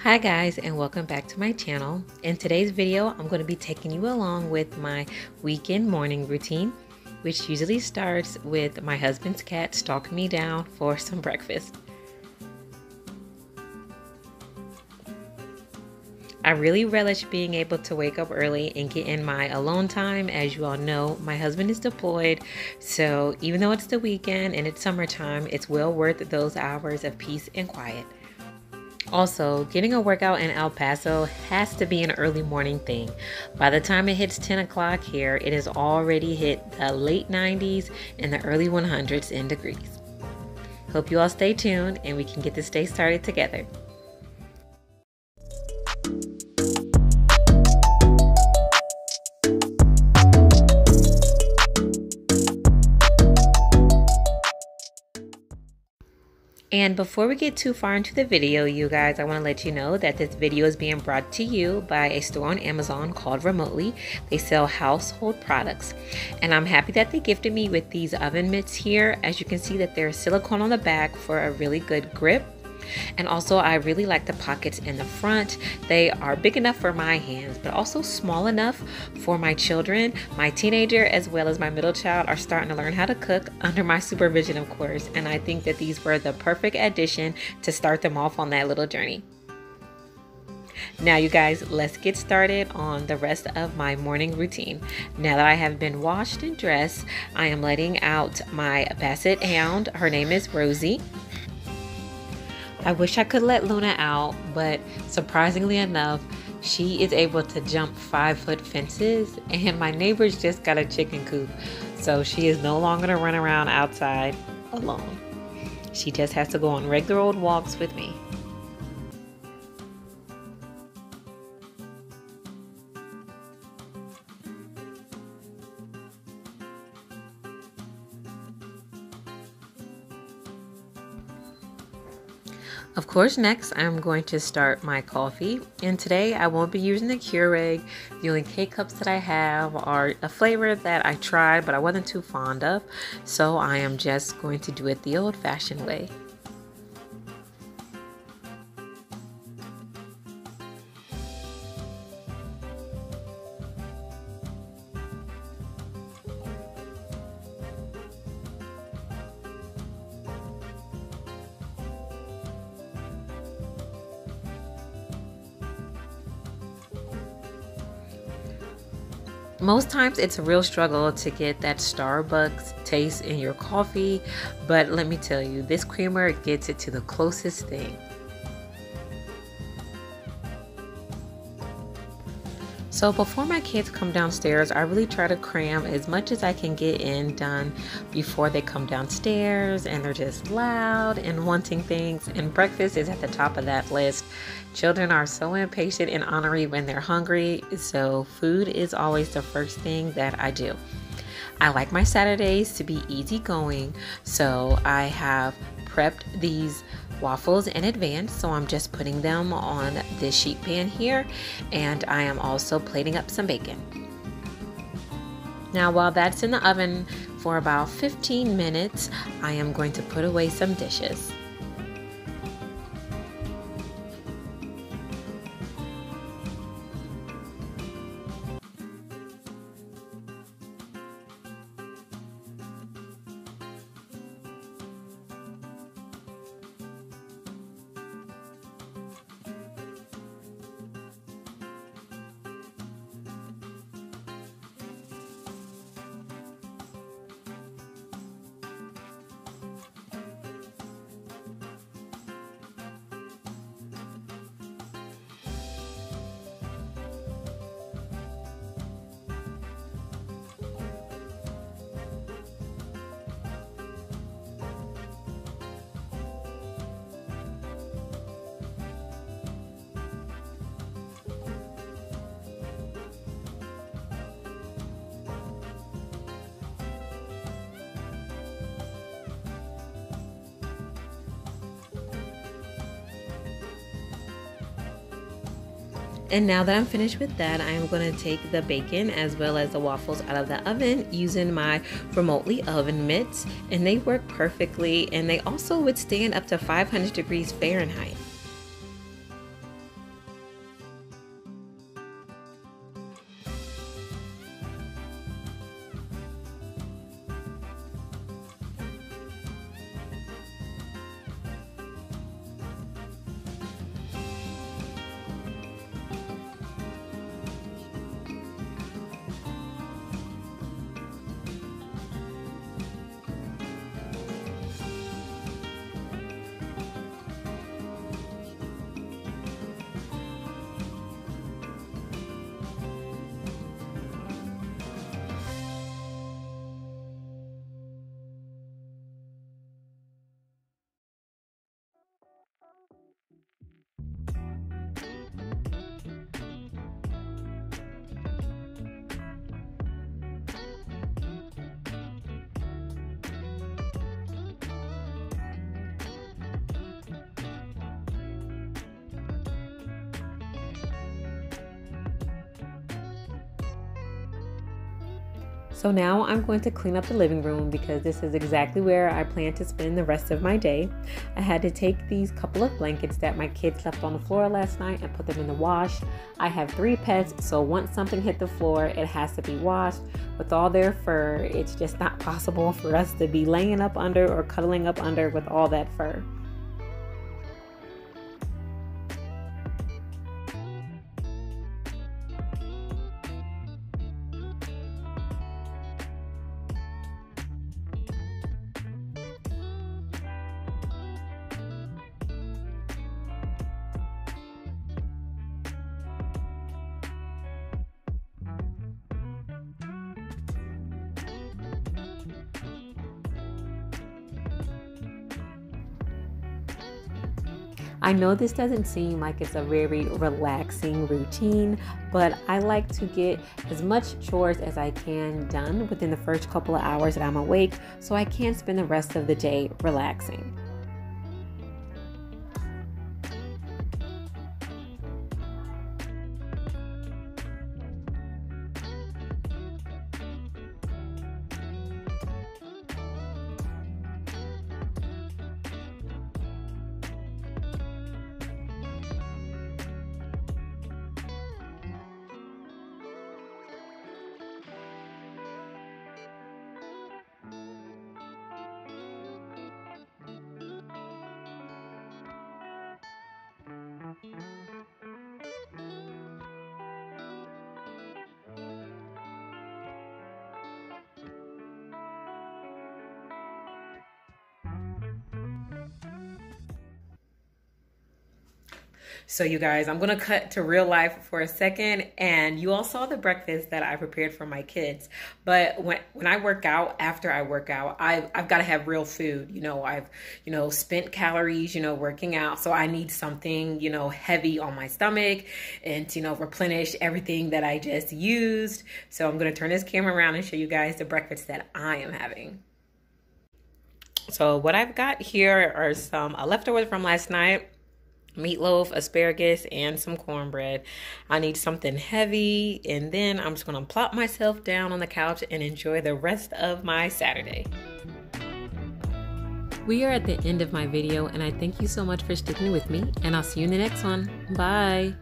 Hi guys, and welcome back to my channel. In today's video, I'm going to be taking you along with my weekend morning routine, which usually starts with my husband's cat stalking me down for some breakfast. I really relish being able to wake up early and get in my alone time. As you all know, my husband is deployed, so even though it's the weekend and it's summertime, it's well worth those hours of peace and quiet. Also, getting a workout in El Paso has to be an early morning thing. By the time it hits 10 o'clock here, it has already hit the late 90s and the early 100s in degrees. Hope you all stay tuned and we can get this day started together. And before we get too far into the video, you guys, I want to let you know that this video is being brought to you by a store on Amazon called Remotely. They sell household products. And I'm happy that they gifted me with these oven mitts here. As you can see that there's silicone on the back for a really good grip. And also I really like the pockets in the front. They are big enough for my hands, but also small enough for my children. My teenager as well as my middle child are starting to learn how to cook under my supervision, of course. And I think that these were the perfect addition to start them off on that little journey. Now you guys, let's get started on the rest of my morning routine. Now that I have been washed and dressed, I am letting out my Basset hound. Her name is Rosie. I wish I could let Luna out, but surprisingly enough, she is able to jump 5-foot fences, and my neighbors just got a chicken coop, so she is no longer to run around outside alone. She just has to go on regular old walks with me. Of course, next I'm going to start my coffee, and today I won't be using the Keurig. The only K-cups that I have are a flavor that I tried but I wasn't too fond of, so I am just going to do it the old-fashioned way. Most times it's a real struggle to get that Starbucks taste in your coffee, but let me tell you, this creamer gets it to the closest thing. So before my kids come downstairs, I really try to cram as much as I can get in done before they come downstairs, and they're just loud and wanting things, and breakfast is at the top of that list. Children are so impatient and ornery when they're hungry, so food is always the first thing that I do. I like my Saturdays to be easygoing, so I have prepped these waffles in advance, so I'm just putting them on this sheet pan here, and I am also plating up some bacon. Now while that's in the oven for about 15 minutes, I am going to put away some dishes. And now that I'm finished with that, I am going to take the bacon as well as the waffles out of the oven using my Remotely oven mitts, and they work perfectly, and they also withstand up to 500 degrees Fahrenheit. So now I'm going to clean up the living room because this is exactly where I plan to spend the rest of my day. I had to take these couple of blankets that my kids left on the floor last night and put them in the wash. I have 3 pets, so once something hit the floor, it has to be washed. With all their fur, it's just not possible for us to be laying up under or cuddling up under with all that fur. I know this doesn't seem like it's a very relaxing routine, but I like to get as much chores as I can done within the first couple of hours that I'm awake so I can spend the rest of the day relaxing. So you guys, I'm gonna cut to real life for a second, and you all saw the breakfast that I prepared for my kids. But when I work out, after I work out, I've got to have real food. I've spent calories, working out, so I need something heavy on my stomach and to replenish everything that I just used. So I'm gonna turn this camera around and show you guys the breakfast that I am having. So what I've got here are some leftovers from last night. Meatloaf, asparagus, and some cornbread. I need something heavy, and then I'm just gonna plop myself down on the couch and enjoy the rest of my Saturday. We are at the end of my video, and I thank you so much for sticking with me, and I'll see you in the next one. Bye.